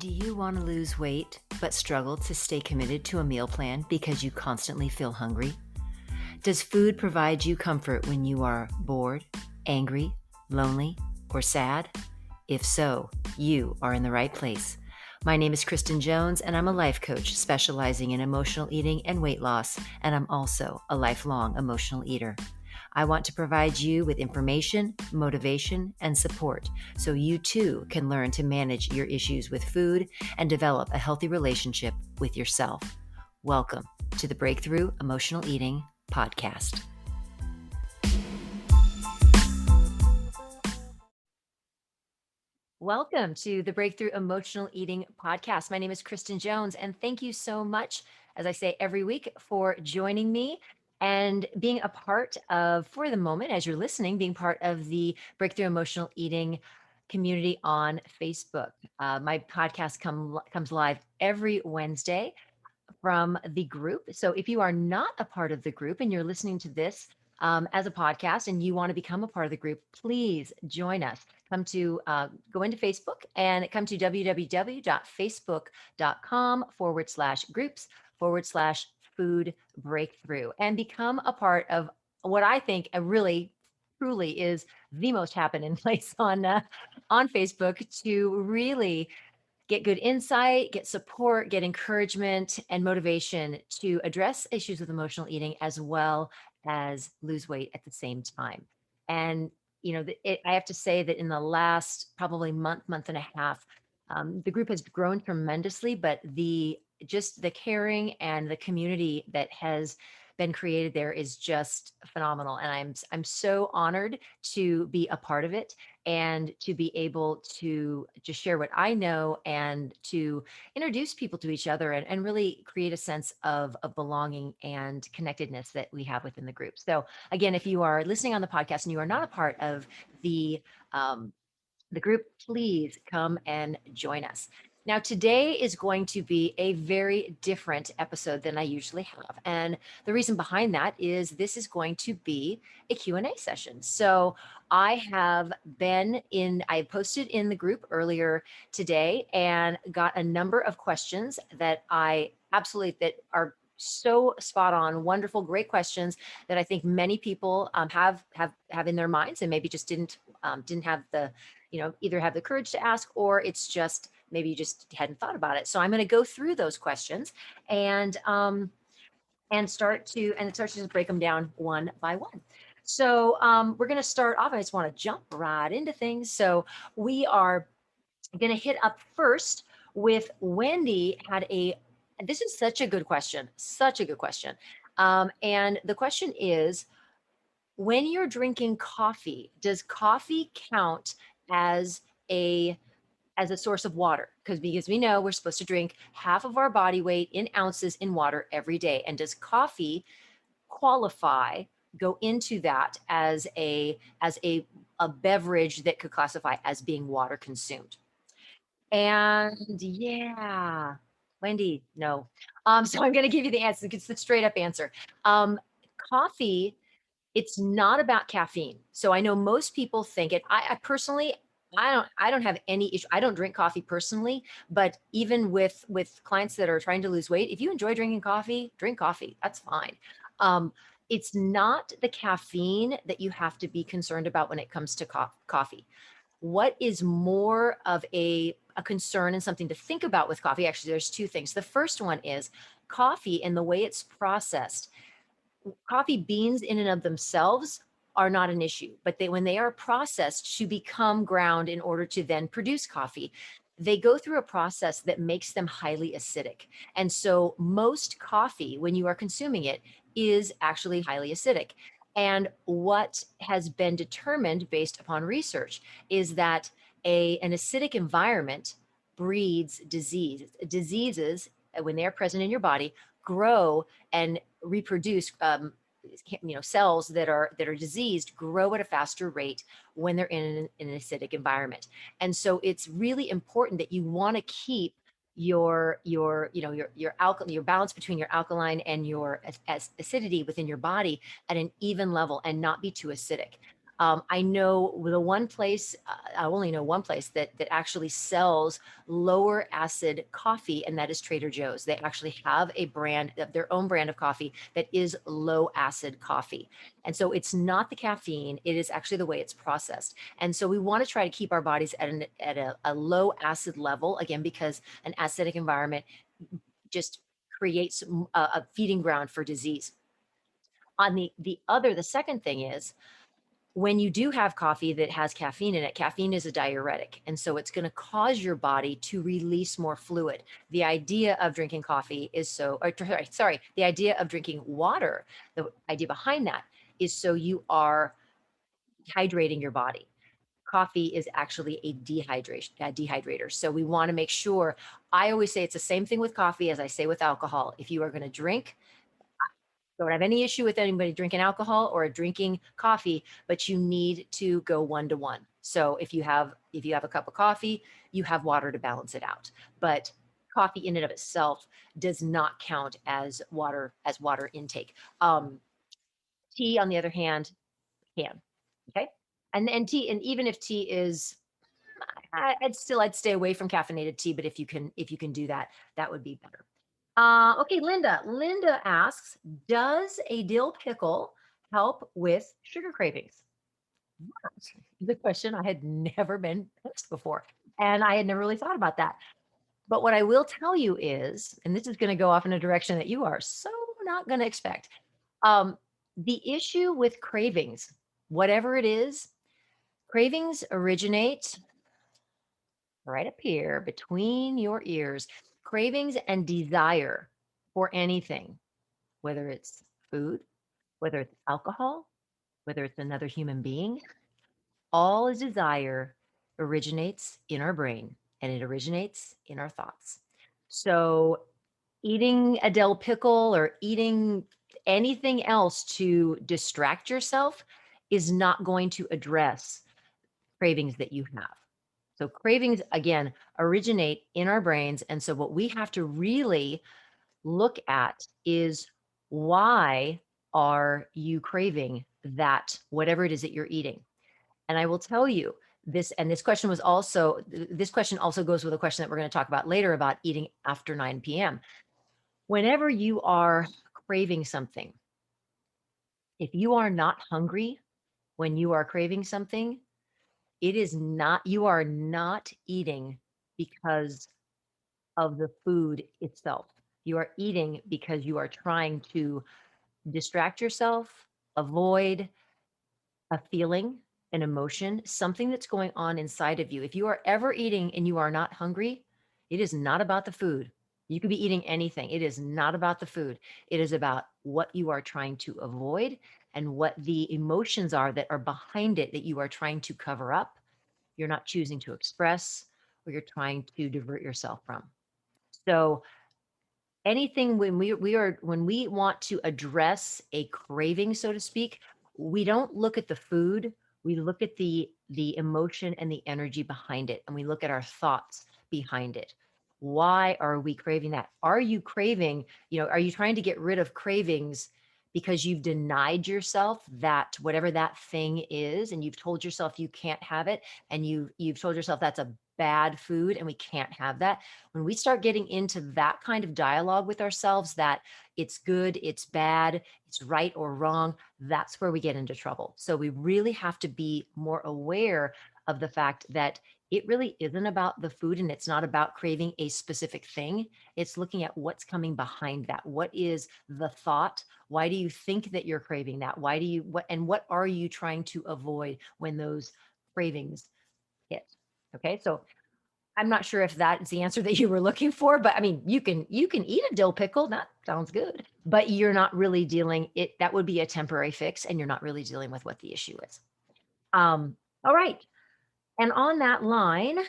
Do you want to lose weight but struggle to stay committed to a meal plan because you constantly feel hungry? Does food provide you comfort when you are bored, angry, lonely, or sad? If so, you are in the right place. My name is Kristen Jones, and I'm a life coach specializing in emotional eating and weight loss, and I'm also a lifelong emotional eater. I want to provide you with information, motivation, and support so you too can learn to manage your issues with food and develop a healthy relationship with yourself. Welcome to the Breakthrough Emotional Eating Podcast. Welcome to the Breakthrough Emotional Eating Podcast. My name is Kristen Jones, and thank you so much, as I say every week, for joining me and being a part of, for the moment, as you're listening, being part of the Breakthrough Emotional Eating community on Facebook. My podcast comes live every Wednesday from the group. So if you are not a part of the group and you're listening to this as a podcast and you want to become a part of the group, please join us. Go into Facebook and come to www.facebook.com/groups/food breakthrough and become a part of what I think a really truly is the most happening place on Facebook to really get good insight, get support, get encouragement and motivation to address issues with emotional eating as well as lose weight at the same time. And, I have to say that in the last probably month and a half, the group has grown tremendously, but just the caring and the community that has been created there is just phenomenal. And I'm so honored to be a part of it and to be able to just share what I know and to introduce people to each other and really create a sense of belonging and connectedness that we have within the group. So again, if you are listening on the podcast and you are not a part of um, the group, please come and join us. Now, today is going to be a very different episode than I usually have. And the reason behind that is this is going to be a Q&A session. So I posted in the group earlier today and got a number of questions that that are so spot on, wonderful, great questions that I think many people have in their minds and maybe just didn't have the either have the courage to ask, or it's just maybe you just hadn't thought about it. So I'm going to go through those questions and start to just break them down one by one. So we're going to start off. I just want to jump right into things. So we are going to hit up first with Wendy. This is such a good question, such a good question. And the question is, when you're drinking coffee, does coffee count as a source of water? Because we know we're supposed to drink half of our body weight in ounces in water every day. And does coffee qualify, go into that as a beverage that could classify as being water consumed? And yeah, Wendy, no. So I'm going to give you the answer. It's the straight up answer. Coffee, it's not about caffeine. So I know most people think it. I personally, I don't have any issue. I don't drink coffee personally, but even with clients that are trying to lose weight, if you enjoy drinking coffee, drink coffee. That's fine. It's not the caffeine that you have to be concerned about when it comes to coffee. What is more of a concern and something to think about with coffee? Actually, there's two things. The first one is coffee and the way it's processed. Coffee beans in and of themselves are not an issue, but when they are processed to become ground in order to then produce coffee, they go through a process that makes them highly acidic. And so most coffee, when you are consuming it, is actually highly acidic. And what has been determined based upon research is that an acidic environment breeds disease. Diseases, when they are present in your body, grow and reproduce. Cells that are diseased grow at a faster rate when they're in an acidic environment. And so it's really important that you want to keep your balance between your alkaline and your acidity within your body at an even level and not be too acidic. I know the one place, I only know one place that actually sells lower acid coffee, and that is Trader Joe's. They actually have a brand, their own brand of coffee that is low acid coffee. And so it's not the caffeine, it is actually the way it's processed. And so we want to try to keep our bodies at a low acid level, again, because an acidic environment just creates a feeding ground for disease. On the second thing is, when you do have coffee that has caffeine in it, caffeine is a diuretic. And so it's going to cause your body to release more fluid. The idea of drinking coffee is so, or, sorry, the idea of drinking water, the idea behind that is so you are hydrating your body. Coffee is actually a dehydrator. So we want to make sure, I always say it's the same thing with coffee as I say with alcohol. If you are going to drink, don't have any issue with anybody drinking alcohol or drinking coffee, but you need to go 1 to 1. So if you have a cup of coffee, you have water to balance it out. But coffee in and of itself does not count as water intake. Tea, on the other hand, can. Okay. And tea, and even if tea is, I'd stay away from caffeinated tea, but if you can do that, that would be better. Okay, Linda. Linda asks, does a dill pickle help with sugar cravings? That's the question I had never been asked before. And I had never really thought about that. But what I will tell you is, and this is going to go off in a direction that you are so not going to expect. Um, the issue with cravings, whatever it is, cravings originate right up here between your ears. Cravings and desire for anything, whether it's food, whether it's alcohol, whether it's another human being, all desire originates in our brain and it originates in our thoughts. So, eating a dill pickle or eating anything else to distract yourself is not going to address cravings that you have. So, cravings, again, originate in our brains. And so, what we have to really look at is, why are you craving that, whatever it is that you're eating? And I will tell you this, and this question also goes with a question that we're going to talk about later about eating after 9 p.m. Whenever you are craving something, if you are not hungry when you are craving something, you are not eating because of the food itself. You are eating because you are trying to distract yourself, avoid a feeling, an emotion, something that's going on inside of you. If you are ever eating and you are not hungry, it is not about the food. You could be eating anything. It is not about the food. It is about what you are trying to avoid and what the emotions are that are behind it that you are trying to cover up, you're not choosing to express, or you're trying to divert yourself from. So, anything when we want to address a craving, so to speak, we don't look at the food, we look at the emotion and the energy behind it, and we look at our thoughts behind it. Why are we craving that? Are you craving, are you trying to get rid of cravings because you've denied yourself that whatever that thing is, and you've told yourself you can't have it, and you've told yourself that's a bad food and we can't have that? When we start getting into that kind of dialogue with ourselves, that it's good, it's bad, it's right or wrong, that's where we get into trouble. So we really have to be more aware of the fact that it really isn't about the food and it's not about craving a specific thing. It's looking at what's coming behind that. What is the thought? Why do you think that you're craving that? What are you trying to avoid when those cravings hit? Okay, so I'm not sure if that's the answer that you were looking for, but I mean, you can eat a dill pickle. That sounds good, but you're not really dealing it. That would be a temporary fix, and you're not really dealing with what the issue is. All right, and on that line,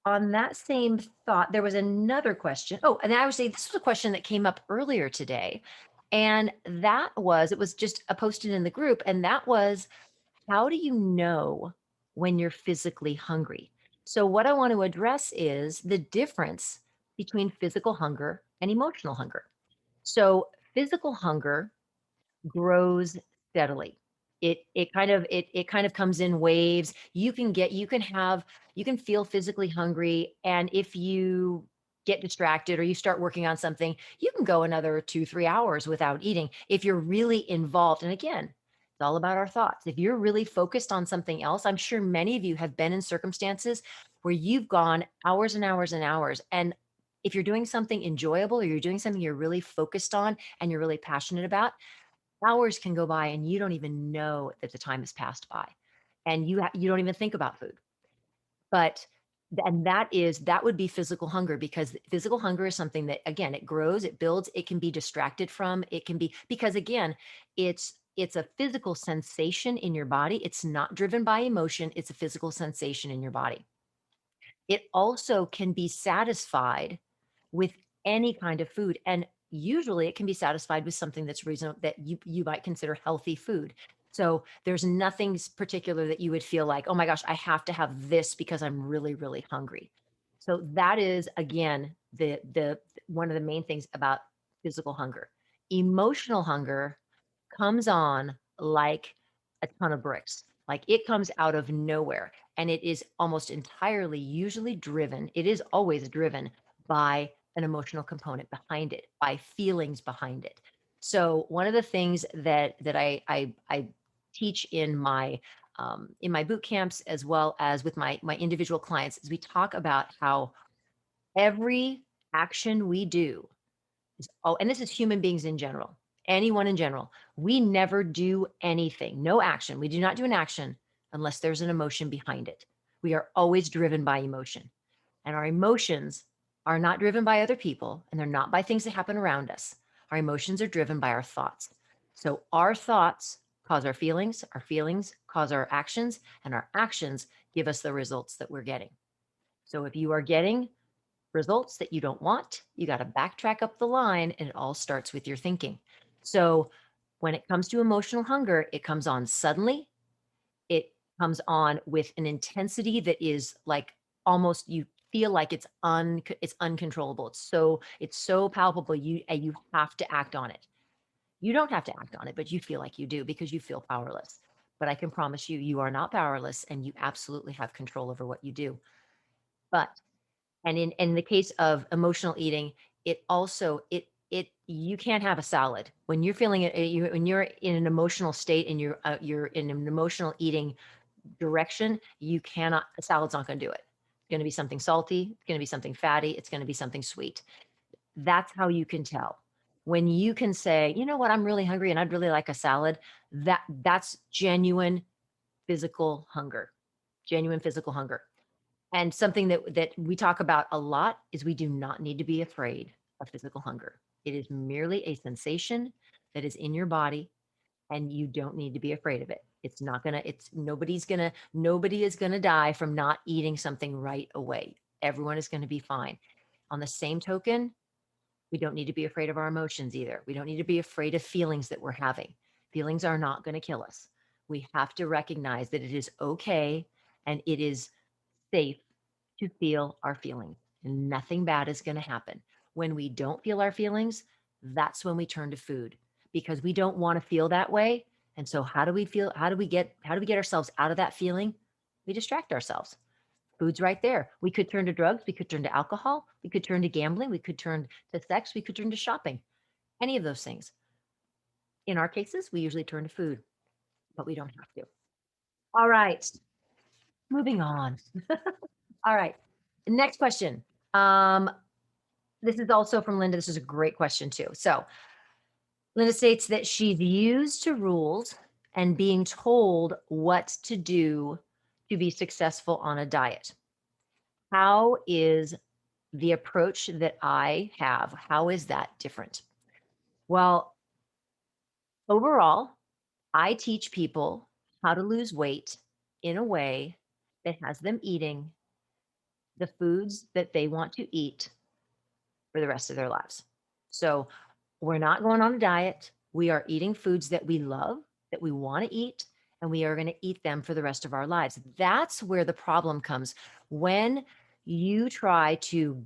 on that same thought, there was another question. Oh, and I would say this was a question that came up earlier today, and it was just posted in the group, and that was, how do you know when you're physically hungry? So, what I want to address is the difference between physical hunger and emotional hunger. So, physical hunger grows steadily. It kind of comes in waves. You can feel physically hungry, and if you get distracted or you start working on something, you can go another 2, 3 hours without eating if you're really involved. And again, it's all about our thoughts. If you're really focused on something else, I'm sure many of you have been in circumstances where you've gone hours and hours and hours. And if you're doing something enjoyable or you're doing something you're really focused on and you're really passionate about, hours can go by and you don't even know that the time has passed by, and you don't even think about food. But and that would be physical hunger, because physical hunger is something that, again, it grows, it builds, it can be distracted from, it can be, because again, it's a physical sensation in your body. It's not driven by emotion, it's a physical sensation in your body. It also can be satisfied with any kind of food, and usually it can be satisfied with something that's reasonable, that you might consider healthy food. So there's nothing particular that you would feel like, oh my gosh, I have to have this because I'm really, really hungry. So that is, again, the one of the main things about physical hunger. Emotional hunger comes on like a ton of bricks. Like, it comes out of nowhere, and it is almost entirely usually driven. It is always driven by an emotional component behind it, by feelings behind it. So one of the things that I teach in my boot camps, as well as with my individual clients, is we talk about how every action we do and this is human beings in general, anyone in general. We never do anything, no action. We do not do an action unless there's an emotion behind it. We are always driven by emotion. And our emotions are not driven by other people, and they're not by things that happen around us. Our emotions are driven by our thoughts. So our thoughts cause our feelings cause our actions, and our actions give us the results that we're getting. So if you are getting results that you don't want, you got to backtrack up the line, and it all starts with your thinking. So when it comes to emotional hunger, it comes on suddenly. It comes on with an intensity that is like, almost, you feel like it's uncontrollable. It's so palpable. You have to act on it. You don't have to act on it, but you feel like you do because you feel powerless. But I can promise you, you are not powerless, and you absolutely have control over what you do. But and in the case of emotional eating, it also it you can't have a salad when you're feeling it. When you're in an emotional state and you're in an emotional eating direction, you cannot. A salad's not going to do it. It's going to be something salty. It's going to be something fatty. It's going to be something sweet. That's how you can tell. When you can say, you know what, I'm really hungry and I'd really like a salad. That's genuine physical hunger. Genuine physical hunger. And something that we talk about a lot is we do not need to be afraid of physical hunger. It is merely a sensation that is in your body, and you don't need to be afraid of it. It's not gonna, it's nobody is gonna die from not eating something right away. Everyone is gonna be fine. On the same token, we don't need to be afraid of our emotions either. We don't need to be afraid of feelings that we're having. Feelings are not gonna kill us. We have to recognize that it is okay and it is safe to feel our feelings, and nothing bad is going to happen. When we don't feel our feelings, that's when we turn to food, because we don't want to feel that way. And so how do we feel? How do we get ourselves out of that feeling? We distract ourselves. Food's right there. We could turn to drugs, we could turn to alcohol, we could turn to gambling, we could turn to sex, we could turn to shopping. Any of those things. In our cases, we usually turn to food, but we don't have to. All right, moving on. All right. Next question. Um, this is also from Linda. This is a great question too. So Linda states that she's used to rules and being told what to do to be successful on a diet. How is the approach that I have, how is that different? Well, overall, I teach people how to lose weight in a way that has them eating the foods that they want to eat for the rest of their lives. So we're not going on a diet. We are eating foods that we love, that we want to eat, and we are going to eat them for the rest of our lives. That's where the problem comes. When you try to,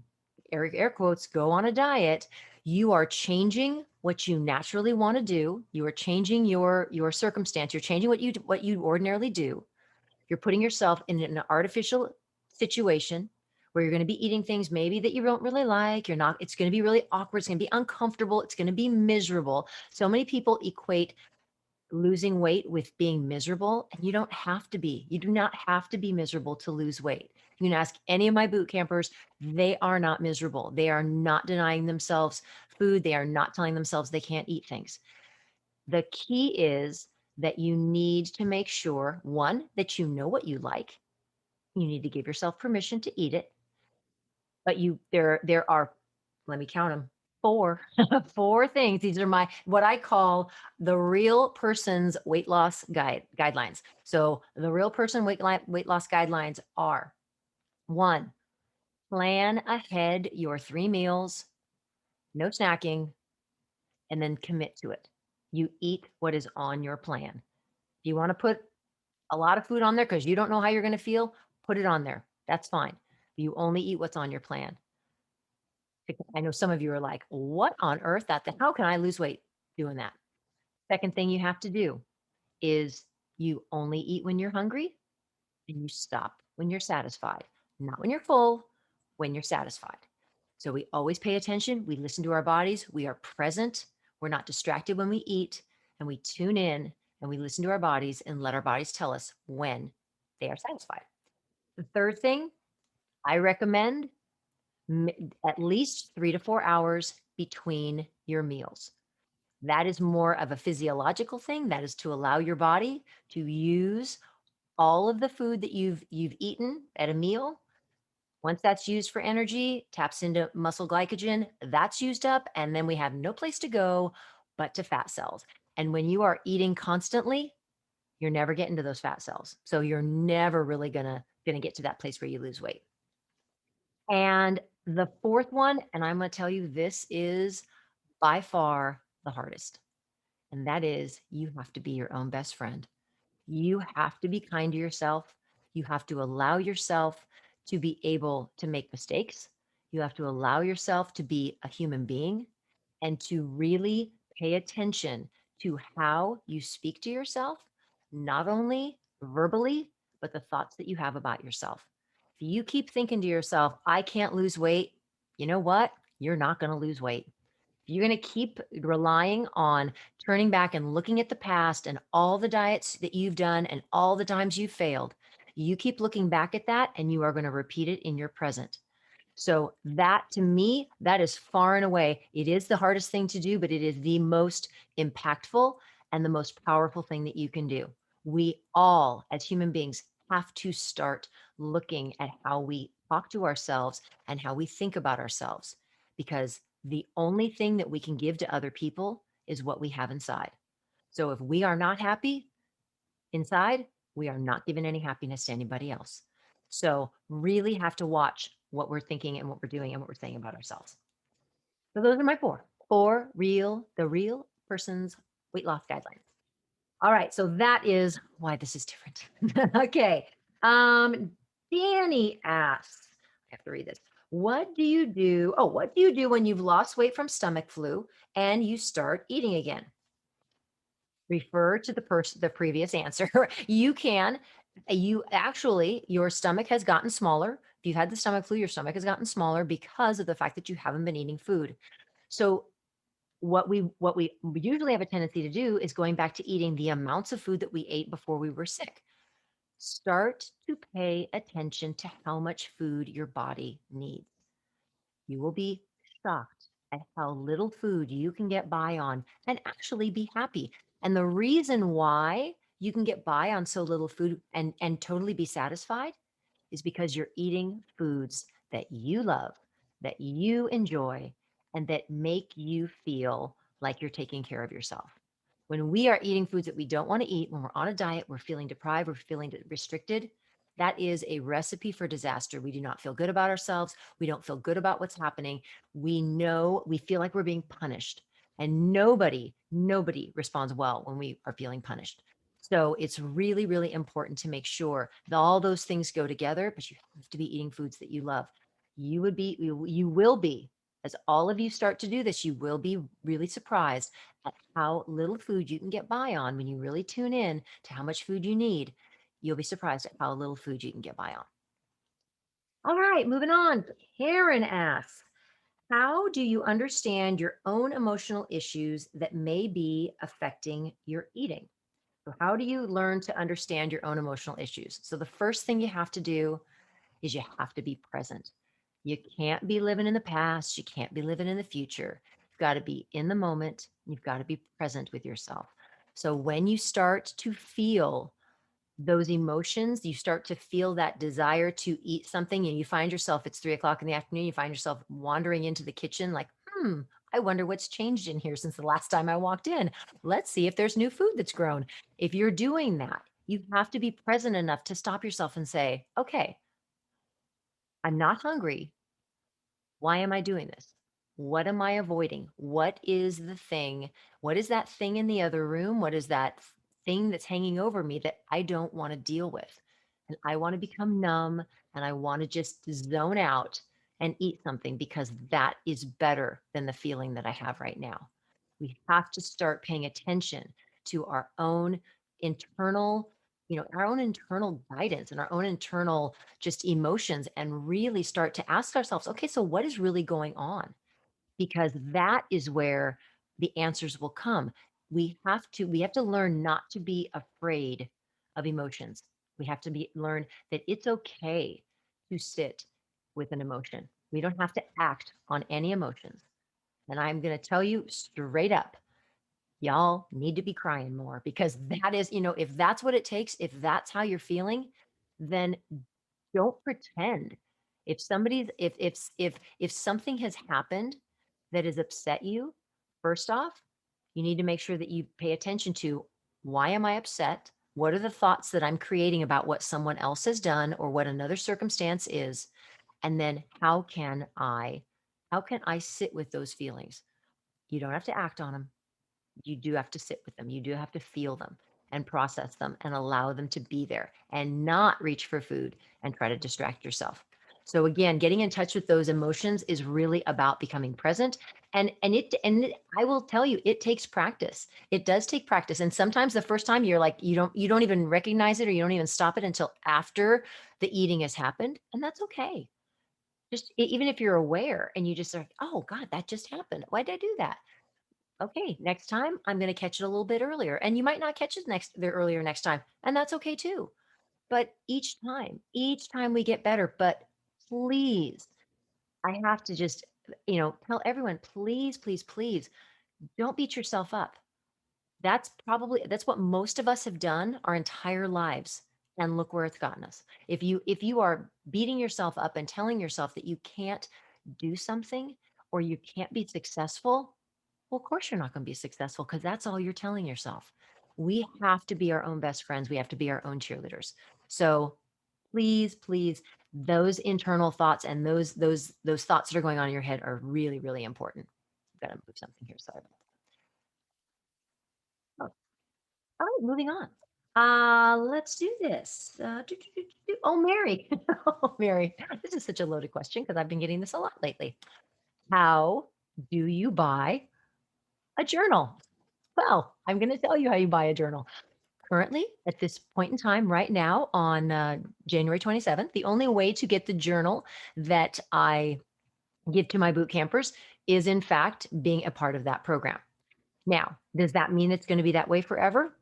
air quotes, go on a diet, you are changing what you naturally want to do. You are changing your circumstance. You're changing what you ordinarily do. You're putting yourself in an artificial situation where you're going to be eating things maybe that you don't really like. You're not, it's going to be really awkward. It's going to be uncomfortable. It's going to be miserable. So many people equate losing weight with being miserable, and you don't have to be. You do not have to be miserable to lose weight. You can ask any of my boot campers, they are not miserable. They are not denying themselves food. They are not telling themselves they can't eat things. The key is that you need to make sure, one, that you know what you like. You need to give yourself permission to eat it. But there are, let me count them, four, four things. These are my, what I call the real person's weight loss guidelines. So the real person weight loss guidelines are: one, plan ahead your 3 meals, no snacking, and then commit to it. You eat what is on your plan. If you want to put a lot of food on there because you don't know how you're going to feel, put it on there. That's fine. You only eat what's on your plan. I know some of you are like, what on earth? How can I lose weight doing that? Second thing you have to do is you only eat when you're hungry and you stop when you're satisfied, not when you're full, when you're satisfied. So we always pay attention. We listen to our bodies. We are present. We're not distracted when we eat, and we tune in and we listen to our bodies and let our bodies tell us when they are satisfied. The third thing I recommend, at least 3 to 4 hours between your meals. That is more of a physiological thing. That is to allow your body to use all of the food that you've eaten at a meal. Once that's used for energy, taps into muscle glycogen, that's used up, and then we have no place to go but to fat cells. And when you are eating constantly, you're never getting to those fat cells. So you're never really gonna get to that place where you lose weight. And the fourth one, and I'm gonna tell you, this is by far the hardest, and that is you have to be your own best friend. You have to be kind to yourself. You have to allow yourself to be able to make mistakes. You have to allow yourself to be a human being and to really pay attention to how you speak to yourself, not only verbally, but the thoughts that you have about yourself. If you keep thinking to yourself, I can't lose weight, you know what? You're not going to lose weight. You're going to keep relying on turning back and looking at the past and all the diets that you've done and all the times you've failed. You keep looking back at that and you are going to repeat it in your present. So that, to me, that is far and away, it is the hardest thing to do, but it is the most impactful and the most powerful thing that you can do. We all, as human beings, have to start looking at how we talk to ourselves and how we think about ourselves, because the only thing that we can give to other people is what we have inside. So if we are not happy inside, we are not giving any happiness to anybody else. So really have to watch what we're thinking and what we're doing and what we're saying about ourselves. So those are my the real person's weight loss guidelines. All right. So that is why this is different. Okay. Um, Danny asks, I have to read this. What do you do? Oh, what do you do when you've lost weight from stomach flu and you start eating again? Refer to the previous answer. You can, you actually, your stomach has gotten smaller. If you've had the stomach flu, your stomach has gotten smaller because of the fact that you haven't been eating food. So what we usually have a tendency to do is going back to eating the amounts of food that we ate before we were sick. Start to pay attention to how much food your body needs. You will be shocked at how little food you can get by on and actually be happy. And the reason why you can get by on so little food and totally be satisfied is because you're eating foods that you love, that you enjoy, and that make you feel like you're taking care of yourself. When we are eating foods that we don't want to eat, when we're on a diet, we're feeling deprived, we're feeling restricted, that is a recipe for disaster. We do not feel good about ourselves. We don't feel good about what's happening. We know we feel like we're being punished. And nobody responds well when we are feeling punished. So it's really, really important to make sure that all those things go together, but you have to be eating foods that you love. You will be, As all of you start to do this, you will be really surprised at how little food you can get by on when you really tune in to how much food you need. You'll be surprised at how little food you can get by on. All right, moving on. Karen asks, how do you understand your own emotional issues that may be affecting your eating? So, how do you learn to understand your own emotional issues? So, the first thing you have to do is you have to be present. You can't be living in the past. You can't be living in the future. You've got to be in the moment. You've got to be present with yourself. So, when you start to feel those emotions, you start to feel that desire to eat something, and you find yourself, it's 3 o'clock in the afternoon, you find yourself wandering into the kitchen like, I wonder what's changed in here since the last time I walked in. Let's see if there's new food that's grown. If you're doing that, you have to be present enough to stop yourself and say, okay, I'm not hungry. Why am I doing this? What am I avoiding? What is the thing? What is that thing in the other room? What is that thing that's hanging over me that I don't want to deal with? And I want to become numb and I want to just zone out and eat something because that is better than the feeling that I have right now. We have to start paying attention to our own internal, our own internal guidance and our own internal just emotions and really start to ask ourselves, okay, so what is really going on? Because that is where the answers will come. We have to learn not to be afraid of emotions. We have to learn that it's okay to sit with an emotion. We don't have to act on any emotions. And I'm going to tell you straight up, y'all need to be crying more because that is, if that's what it takes, if that's how you're feeling, then don't pretend. If something has happened that has upset you, first off, you need to make sure that you pay attention to, why am I upset? What are the thoughts that I'm creating about what someone else has done or what another circumstance is? And then how can I sit with those feelings? You don't have to act on them. You do have to sit with them. You do have to feel them and process them and allow them to be there and not reach for food and try to distract yourself. So again, getting in touch with those emotions is really about becoming present. I will tell you, it takes practice. It does take practice. And sometimes the first time you're like, you don't even recognize it or you don't even stop it until after the eating has happened. And that's okay. Just even if you're aware and you just are, oh God, that just happened. Why did I do that? Okay, next time I'm going to catch it a little bit earlier. And you might not catch it the earlier next time. And that's okay too. But each time we get better. But please, I have to just, tell everyone, please, please, please don't beat yourself up. That's what most of us have done our entire lives. And look where it's gotten us. If you are beating yourself up and telling yourself that you can't do something or you can't be successful, well, of course, you're not going to be successful because that's all you're telling yourself. We have to be our own best friends. We have to be our own cheerleaders. So please, please, those internal thoughts and those thoughts that are going on in your head are really, really important. I've got to move something here. Sorry about that. Oh, all right, moving on. Let's do this. Oh, Mary. Oh, Mary. This is such a loaded question because I've been getting this a lot lately. How do you buy a journal? Well, I'm going to tell you how you buy a journal. Currently, at this point in time, right now on January 27th, the only way to get the journal that I give to my boot campers is, in fact, being a part of that program. Now, does that mean it's going to be that way forever?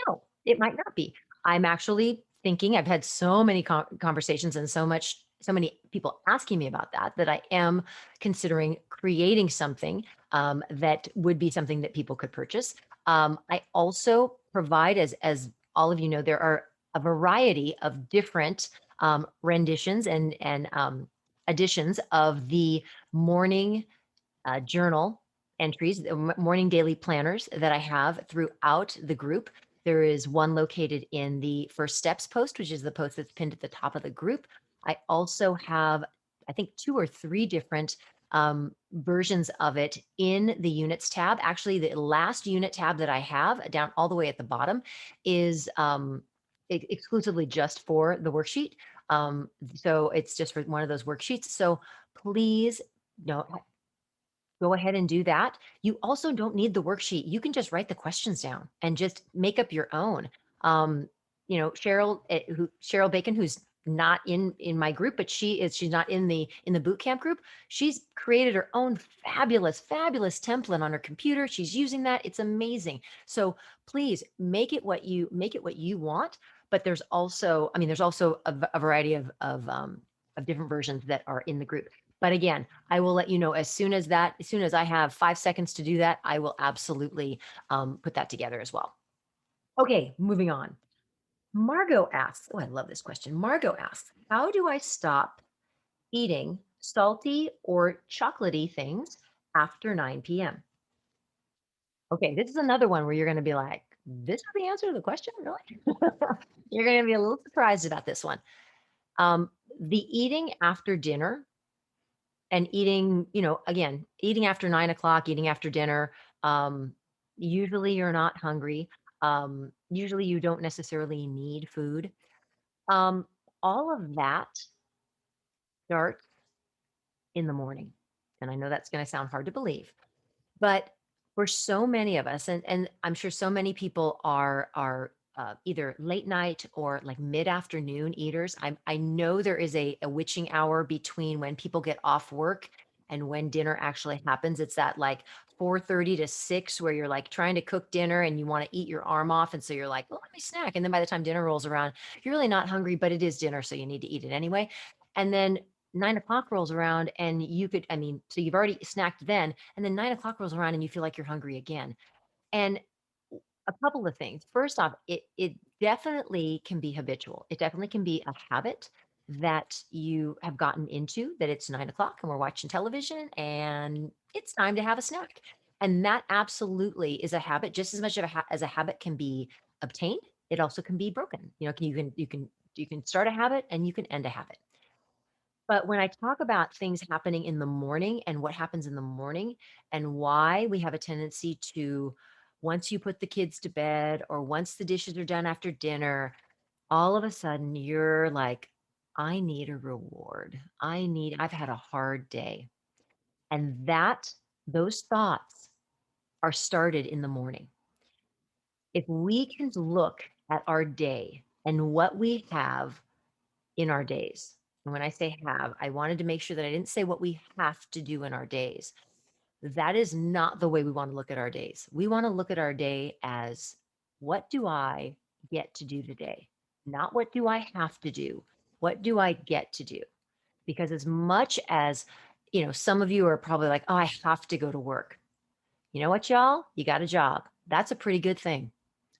No, it might not be. I'm actually thinking, I've had so many conversations and so many people asking me about that I am considering creating something that would be something that people could purchase. I also provide, as all of you know, there are a variety of different renditions and editions of the morning journal entries, the morning daily planners that I have throughout the group. There is one located in the first steps post, which is the post that's pinned at the top of the group. I also have, I think, 2 or 3 different versions of it in the units tab. Actually, the last unit tab that I have down all the way at the bottom is exclusively just for the worksheet. So it's just for one of those worksheets. So please No, go ahead and do that. You also don't need the worksheet. You can just write the questions down and just make up your own. Um, Cheryl Bacon, who's not in my group, but she's not in the boot camp group. She's created her own fabulous template on her computer. She's using that. It's amazing. So please make it what you want. But there's also, I mean, there's also a variety of different versions that are in the group. But again, I will let you know as soon as I have 5 seconds to do that, I will absolutely put that together as well. Okay, moving on. Margot asks, oh, I love this question. Margot asks, how do I stop eating salty or chocolatey things after 9 p.m.? Okay, this is another one where you're going to be like, this is the answer to the question? Really? You're going to be a little surprised about this one. Um, the eating after dinner and eating, again, eating after 9 o'clock, eating after dinner, um, usually you're not hungry. Usually you don't necessarily need food. Um, all of that starts in the morning. And I know that's going to sound hard to believe, but for so many of us, and I'm sure so many people are either late night or like mid-afternoon eaters. I know there is a witching hour between when people get off work and when dinner actually happens. It's that like 4:30 to 6 where you're like trying to cook dinner and you want to eat your arm off. And so you're like, well, let me snack. And then by the time dinner rolls around, you're really not hungry, but it is dinner, so you need to eat it anyway. And then 9 o'clock rolls around and I mean, so you've already snacked then, and then 9 o'clock rolls around and you feel like you're hungry again. And a couple of things. First off, it definitely can be habitual. It definitely can be a habit that you have gotten into, that it's 9 o'clock and we're watching television and it's time to have a snack. And that absolutely is a habit, just as much of as a habit can be obtained. It also can be broken. You can start a habit and you can end a habit. But when I talk about things happening in the morning and what happens in the morning and why we have a tendency to, once you put the kids to bed or once the dishes are done after dinner, all of a sudden you're like, I need a reward. I've had a hard day. And those thoughts are started in the morning. If we can look at our day and what we have in our days. And when I say have, I wanted to make sure that I didn't say what we have to do in our days. That is not the way we want to look at our days. We want to look at our day as, what do I get to do today? Not what do I have to do? What do I get to do? Because as much as, some of you are probably like, oh, I have to go to work. You know what, y'all? You got a job. That's a pretty good thing.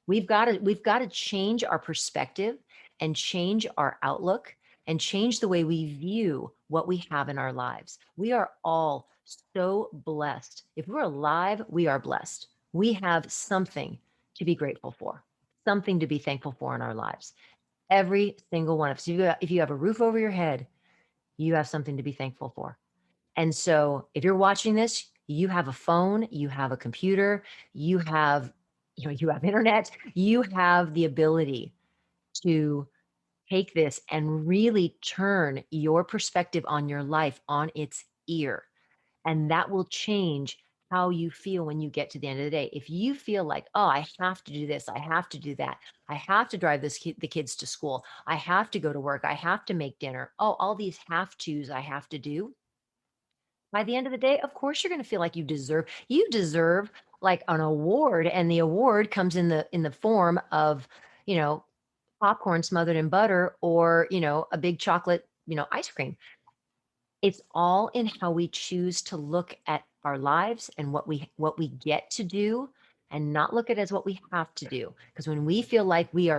We've got to change our perspective and change our outlook and change the way we view what we have in our lives. We are all so blessed. If we're alive, we are blessed. We have something to be grateful for, something to be thankful for in our lives. Every single one of us. If you have a roof over your head, you have something to be thankful for. And so if you're watching this, you have a phone, you have a computer, you have internet, you have the ability to take this and really turn your perspective on your life on its ear. And that will change how you feel when you get to the end of the day. If you feel like, oh, I have to do this, I have to do that, I have to drive the kids to school, I have to go to work, I have to make dinner, oh, all these have tos I have to do, by the end of the day, of course you're going to feel like you deserve like an award, and the award comes in the form of, you know, popcorn smothered in butter or, a big chocolate, ice cream. It's all in how we choose to look at our lives and what we get to do, and not look at it as what we have to do. Because when we feel like we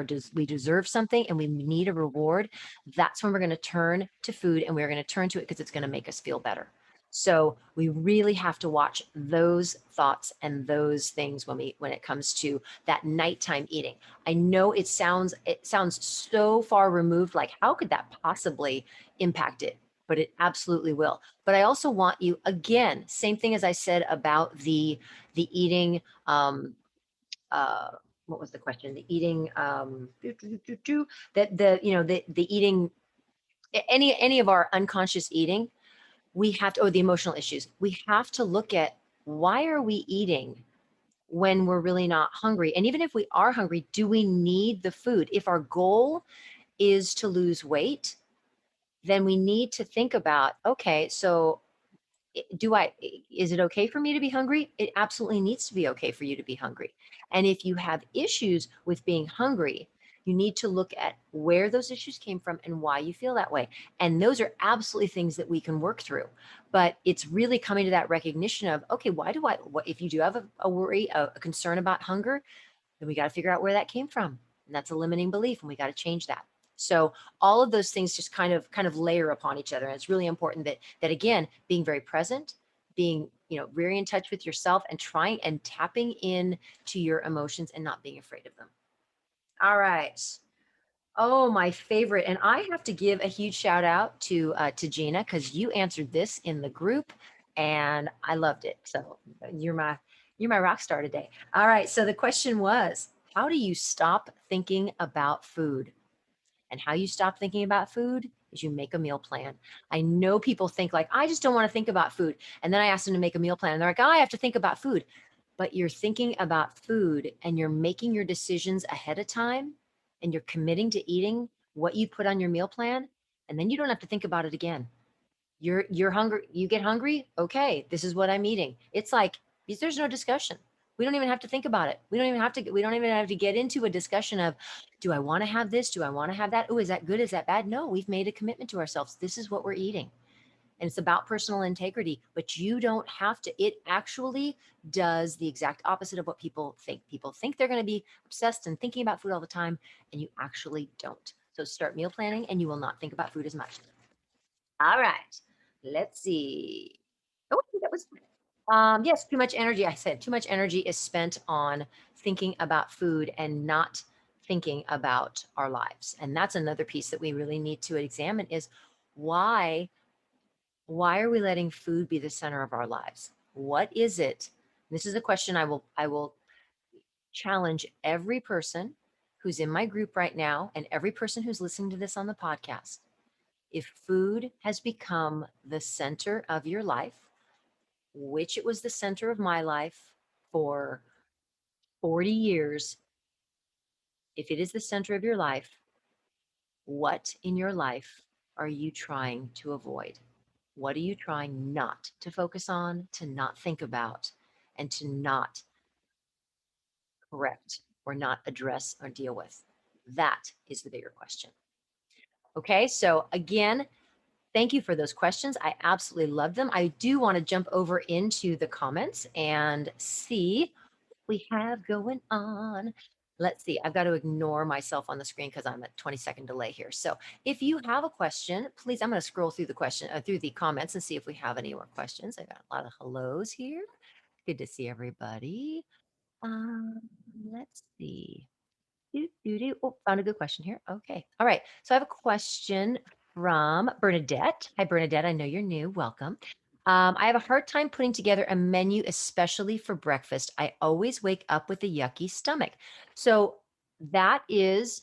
deserve something and we need a reward, that's when we're going to turn to food, and we're going to turn to it because it's going to make us feel better. So we really have to watch those thoughts and those things when it comes to that nighttime eating. I know it sounds so far removed, like how could that possibly impact it? But it absolutely will. But I also want you, again, same thing as I said about the eating. Uh, what was the question? The eating. That the you know the eating, any of our unconscious eating. we have to, oh, the emotional issues. We have to look at, why are we eating when we're really not hungry? And even if we are hungry, do we need the food? If our goal is to lose weight, then we need to think about, okay, so is it okay for me to be hungry? It absolutely needs to be okay for you to be hungry. And if you have issues with being hungry, you need to look at where those issues came from and why you feel that way. And those are absolutely things that we can work through. But it's really coming to that recognition of, okay, if you do have a worry, a concern about hunger, then we got to figure out where that came from. And that's a limiting belief, and we got to change that. So all of those things just kind of layer upon each other. And it's really important that again, being very present, being, very in touch with yourself, and trying and tapping in to your emotions and not being afraid of them. All right. Oh, my favorite. And I have to give a huge shout out to Gina, because you answered this in the group and I loved it. So you're my rock star today. All right. So the question was, how do you stop thinking about food? And how you stop thinking about food is you make a meal plan. I know people think like, I just don't want to think about food. And then I ask them to make a meal plan and they're like, oh, I have to think about food. But you're thinking about food and you're making your decisions ahead of time, and you're committing to eating what you put on your meal plan. And then you don't have to think about it again. You're hungry, you get hungry. Okay, this is what I'm eating. It's like, there's no discussion. We don't even have to think about it. We don't even have to get into a discussion of, do I want to have this? Do I want to have that? Oh, is that good? Is that bad? No, we've made a commitment to ourselves. This is what we're eating. And it's about personal integrity, but you don't have to. It actually does the exact opposite of what people think. People think they're going to be obsessed and thinking about food all the time, and you actually don't. So start meal planning and you will not think about food as much. All right. Let's see. Oh, that was yes, too much energy. I said too much energy is spent on thinking about food and not thinking about our lives. And that's another piece that we really need to examine is, why why are we letting food be the center of our lives? What is it? This is a question I will challenge every person who's in my group right now and every person who's listening to this on the podcast. If food has become the center of your life, which it was the center of my life for 40 years, if it is the center of your life, what in your life are you trying to avoid? What are you trying not to focus on, to not think about, and to not correct or not address or deal with? That is the bigger question. Okay, so again, thank you for those questions. I absolutely love them. I do want to jump over into the comments and see what we have going on. Let's see. I've got to ignore myself on the screen because I'm at 20-second delay here. So if you have a question, please, I'm going to scroll through through the comments and see if we have any more questions. I got a lot of hellos here. Good to see everybody. Um, let's see. Oh, found a good question here. Okay. All right. So I have a question from Bernadette. Hi, Bernadette. I know you're new. Welcome. I have a hard time putting together a menu, especially for breakfast. I always wake up with a yucky stomach. So that is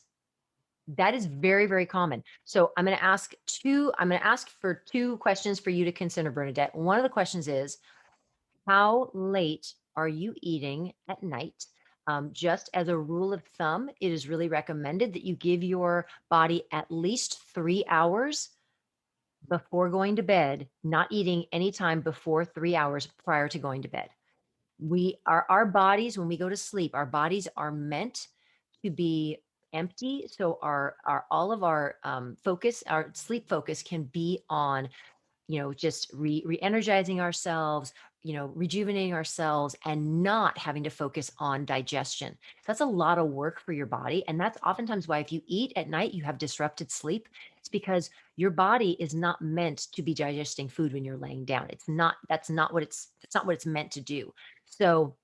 that is very, very common. So I'm going to ask for two questions for you to consider, Bernadette. One of the questions is, how late are you eating at night? Just as a rule of thumb, it is really recommended that you give your body at least 3 hours before going to bed, not eating anytime before 3 hours prior to going to bed. Our bodies, when we go to sleep, our bodies are meant to be empty. So our all of our focus, our sleep focus can be on, just re-energizing ourselves, rejuvenating ourselves, and not having to focus on digestion. That's a lot of work for your body. And that's oftentimes why if you eat at night, you have disrupted sleep. It's because your body is not meant to be digesting food when you're laying down. That's not what it's meant to do. So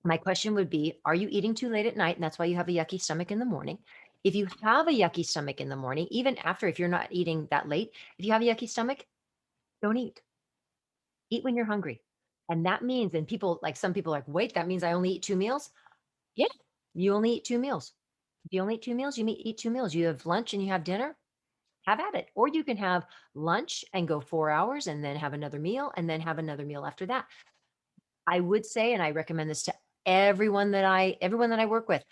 my question would be, are you eating too late at night? And that's why you have a yucky stomach in the morning. If you have a yucky stomach in the morning, even after, if you're not eating that late, if you have a yucky stomach, don't eat. Eat when you're hungry. And that means, and some people are like, wait, that means I only eat 2 meals? Yeah, you only eat 2 meals. If you only eat 2 meals, eat 2 meals. You have lunch and you have dinner. have at it. Or you can have lunch and go 4 hours and then have another meal and then have another meal after that. I would say, and I recommend this to everyone that I work with,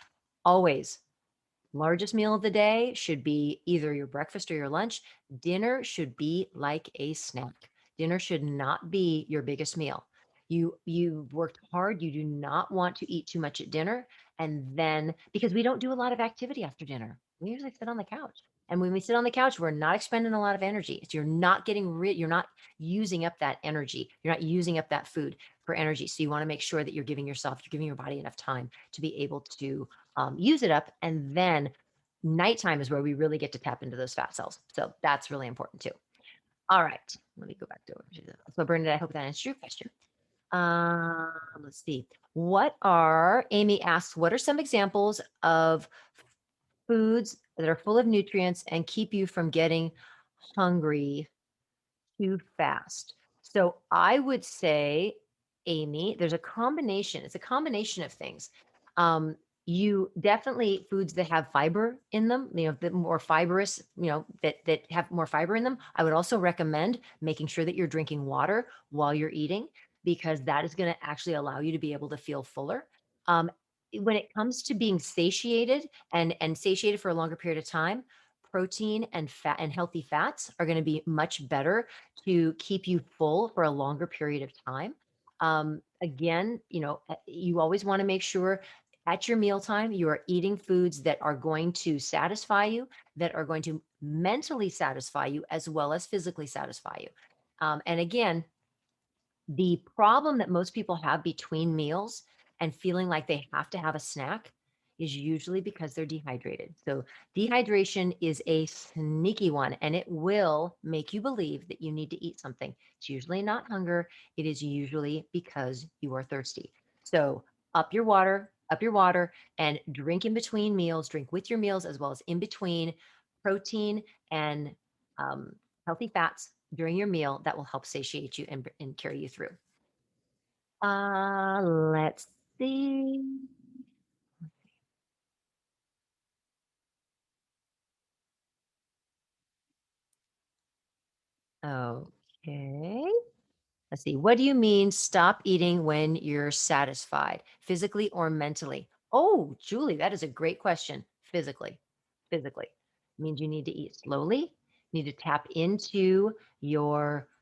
always largest meal of the day should be either your breakfast or your lunch. Dinner should be like a snack. Dinner should not be your biggest meal. You worked hard, you do not want to eat too much at dinner, and then because we don't do a lot of activity after dinner. We usually sit on the couch. And when we sit on the couch, we're not expending a lot of energy. So you're not getting rid, you're not using up that energy. You're not using up that food for energy. So you want to make sure that you're giving your body enough time to be able to use it up. And then nighttime is where we really get to tap into those fat cells. So that's really important too. All right. Let me go back to so Bernadette, I hope that answers your question. Let's see. Amy asks, what are some examples of foods that are full of nutrients and keep you from getting hungry too fast? So I would say, Amy, it's a combination of things. Um, you definitely foods that have fiber in them, the more fibrous, that have more fiber in them. I would also recommend making sure that you're drinking water while you're eating, because that is going to actually allow you to be able to feel fuller. Um, when it comes to being satiated and satiated for a longer period of time, protein and fat and healthy fats are going to be much better to keep you full for a longer period of time. Again, you always want to make sure at your mealtime you are eating foods that are going to satisfy you, that are going to mentally satisfy you, as well as physically satisfy you. And again, the problem that most people have between meals and feeling like they have to have a snack is usually because they're dehydrated. So, dehydration is a sneaky one, and it will make you believe that you need to eat something. It's usually not hunger, it is usually because you are thirsty. So, up your water, and drink in between meals, drink with your meals as well as in between protein and um, healthy fats during your meal that will help satiate you and carry you through. Let's see. Okay. Let's see. What do you mean stop eating when you're satisfied, physically or mentally? Oh, Julie, that is a great question. Physically. Physically. Means you need to eat slowly, need to tap into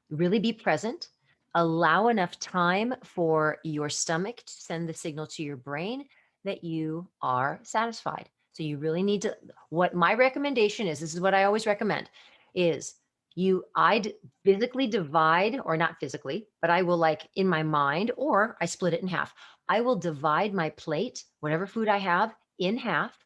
really be present, allow enough time for your stomach to send the signal to your brain that you are satisfied. So you really need to, what my recommendation is, this is what I always recommend, is physically divide, or not physically, but I will, like, in my mind, or I split it in half. I will divide my plate, whatever food I have, in half.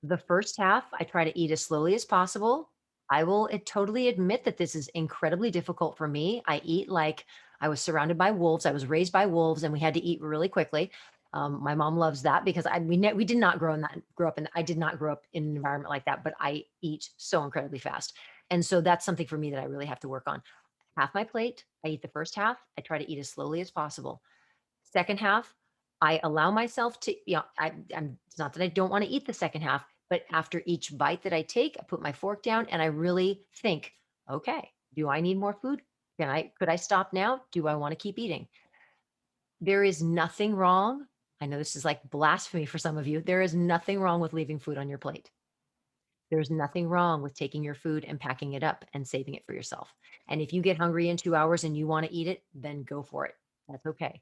The first half, I try to eat as slowly as possible. I will totally admit that this is incredibly difficult for me. I eat like I was surrounded by wolves. I was raised by wolves, and we had to eat really quickly. My mom loves that because we did not grow up in. I did not grow up in an environment like that, but I eat so incredibly fast, and so that's something for me that I really have to work on. Half my plate, I eat the first half. I try to eat as slowly as possible. Second half, I allow myself to, it's not that I don't want to eat the second half, but after each bite that I take, I put my fork down and I really think, okay, do I need more food? Could I stop now? Do I want to keep eating? There is nothing wrong. I know this is like blasphemy for some of you. There is nothing wrong with leaving food on your plate. There's nothing wrong with taking your food and packing it up and saving it for yourself. And if you get hungry in 2 hours and you want to eat it, then go for it. That's okay.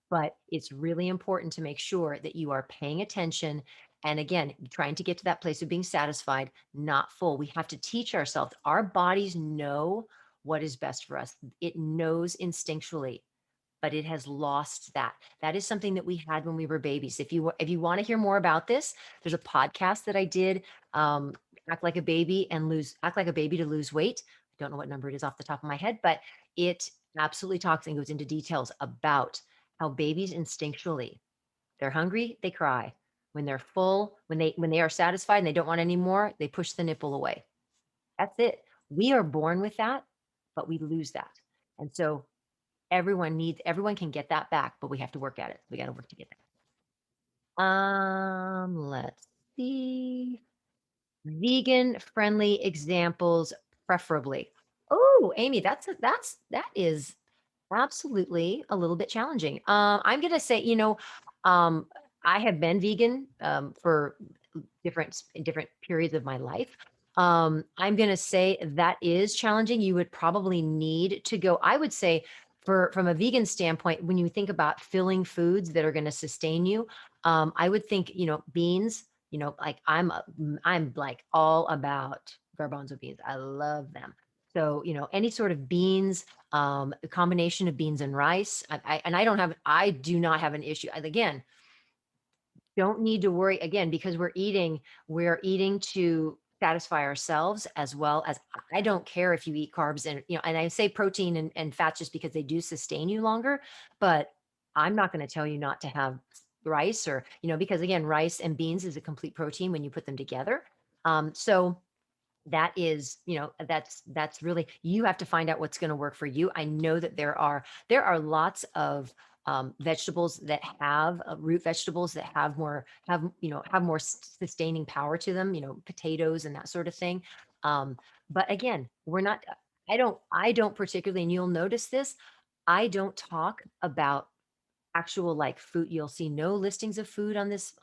But it's really important to make sure that you are paying attention. And again, trying to get to that place of being satisfied, not full. We have to teach ourselves. Our bodies know what is best for us, it knows instinctually, but it has lost that. That is something that we had when we were babies. If you want to hear more about this, there's a podcast that I did, um, act like a baby to lose weight. I don't know what number it is off the top of my head, but it absolutely talks and goes into details about how babies instinctually, they're hungry, they cry. When they're full, when they are satisfied and they don't want any more, they push the nipple away. That's it. We are born with that, but we lose that. And so everyone can get that back, but we have to work at it. We got to work to get there. Let's see. Vegan friendly examples, preferably. Oh, Amy, that is absolutely a little bit challenging. I'm gonna say, um, I have been vegan for different periods of my life. I'm gonna say that is challenging. You would probably need to go. I would say, from a vegan standpoint, when you think about filling foods that are going to sustain you, I would think, beans. Like I'm like all about garbanzo beans. I love them. So, any sort of beans, a combination of beans and rice. And I do not have an issue. And again, don't need to worry again because we're eating to satisfy ourselves as well as I don't care if you eat carbs and I say protein and fats just because they do sustain you longer, but I'm not going to tell you not to have rice or because again, rice and beans is a complete protein when you put them together. So that's really you have to find out what's going to work for you. I know that there are lots of vegetables that have root vegetables that have more sustaining power to them, potatoes and that sort of thing. um, but again, we're not I don't particularly, and you'll notice this, I don't talk about actual like food. You'll see no listings of food on this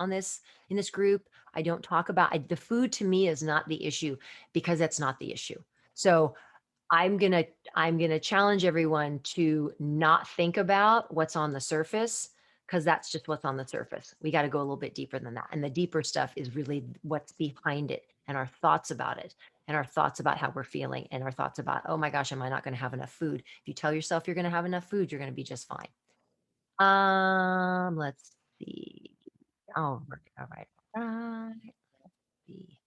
in this group. I don't talk about the food. To me is not the issue because that's not the issue. So i'm gonna I'm gonna challenge everyone to not think about what's on the surface, because that's just what's on the surface. We got to go a little bit deeper than that, and the deeper stuff is really what's behind it and our thoughts about it, and our thoughts about how we're feeling, and our thoughts about, oh my gosh, am I not going to have enough food? If you tell yourself you're going to have enough food, you're going to be just fine. Let's see. Oh, all right. Let's see.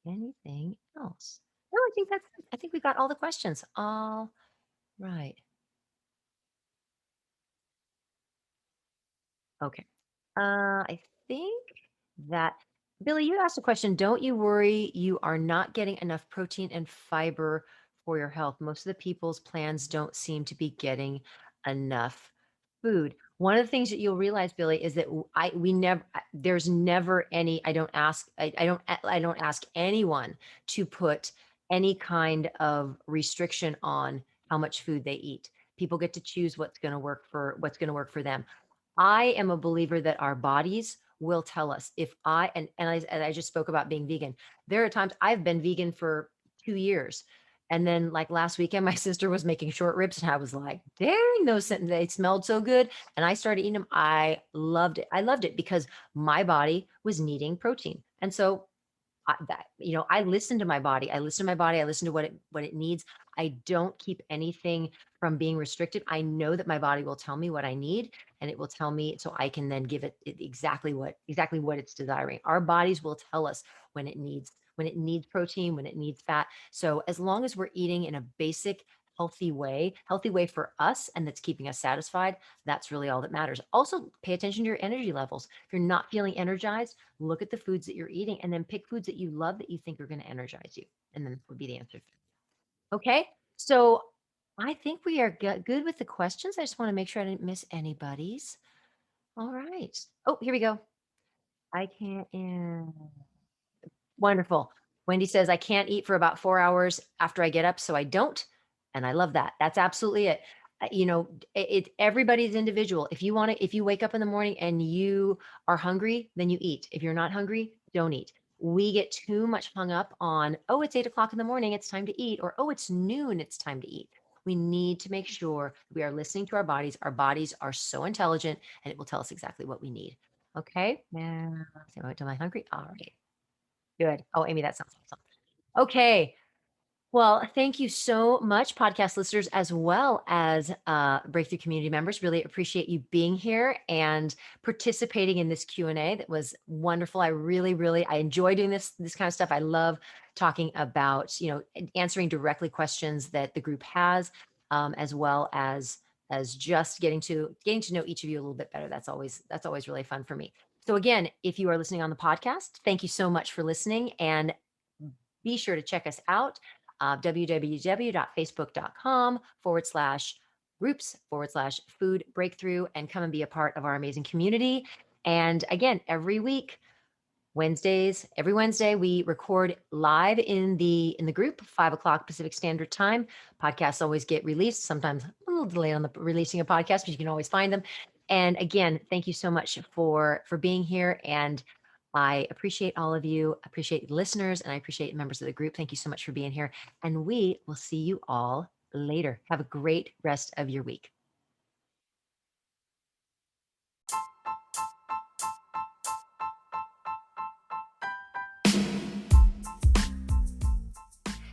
Anything else? No, I think we got all the questions. All right. Okay. I think that Billy, you asked a question. Don't you worry, you are not getting enough protein and fiber for your health. Most of the people's plans don't seem to be getting enough food. One of the things that you'll realize, Billy, is that we never, there's never any, I don't ask anyone to put any kind of restriction on how much food they eat. People get to choose what's going to work for them. I am a believer that our bodies will tell us. If I and I just spoke about being vegan. There are times I've been vegan for 2 years. And then like last weekend, my sister was making short ribs and I was like, dang, they smelled so good. And I started eating them. I loved it. I loved it because my body was needing protein. And so I listen to my body. I listen to my body. I listen to what it needs. I don't keep anything from being restricted. I know that my body will tell me what I need, and it will tell me so I can then give it exactly what it's desiring. Our bodies will tell us when it needs protein, when it needs fat. So as long as we're eating in a basic healthy way for us, and that's keeping us satisfied, that's really all that matters. Also, pay attention to your energy levels. If you're not feeling energized, look at the foods that you're eating and then pick foods that you love that you think are going to energize you. And then would be the answer. Okay. So I think we are good with the questions. I just want to make sure I didn't miss anybody's. All right. Oh, here we go. I can't. Wonderful. Wendy says, I can't eat for about 4 hours after I get up, so I don't. And I love that. That's absolutely it. Everybody's individual. If you wake up in the morning and you are hungry, then you eat. If you're not hungry, don't eat. We get too much hung up on, oh, it's 8 o'clock in the morning, it's time to eat, or oh, it's noon, it's time to eat. We need to make sure we are listening to our bodies. Our bodies are so intelligent and it will tell us exactly what we need. Okay. Now, am I hungry? All right. Good. Oh, Amy, that sounds awesome. Okay. Well, thank you so much, podcast listeners, as well as Breakthrough community members. Really appreciate you being here and participating in this Q&A. That was wonderful. I really, really, I enjoy doing this kind of stuff. I love talking about, answering directly questions that the group has, as well as just getting to know each of you a little bit better. That's always really fun for me. So again, if you are listening on the podcast, thank you so much for listening, and be sure to check us out, www.facebook.com/groups/food breakthrough, and come and be a part of our amazing community. And again, every week, Wednesdays, every Wednesday, we record live in the group, 5 o'clock Pacific Standard Time. Podcasts always get released, sometimes a little delay on the releasing a podcast, but you can always find them. And again, thank you so much for being here. And I appreciate all of you, appreciate listeners, and I appreciate members of the group. Thank you so much for being here. And we will see you all later. Have a great rest of your week.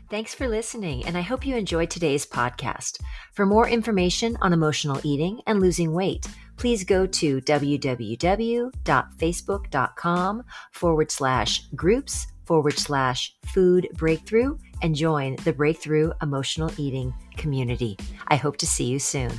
Thanks for listening, and I hope you enjoyed today's podcast. For more information on emotional eating and losing weight, please go to www.facebook.com/groups/food breakthrough and join the Breakthrough Emotional Eating community. I hope to see you soon.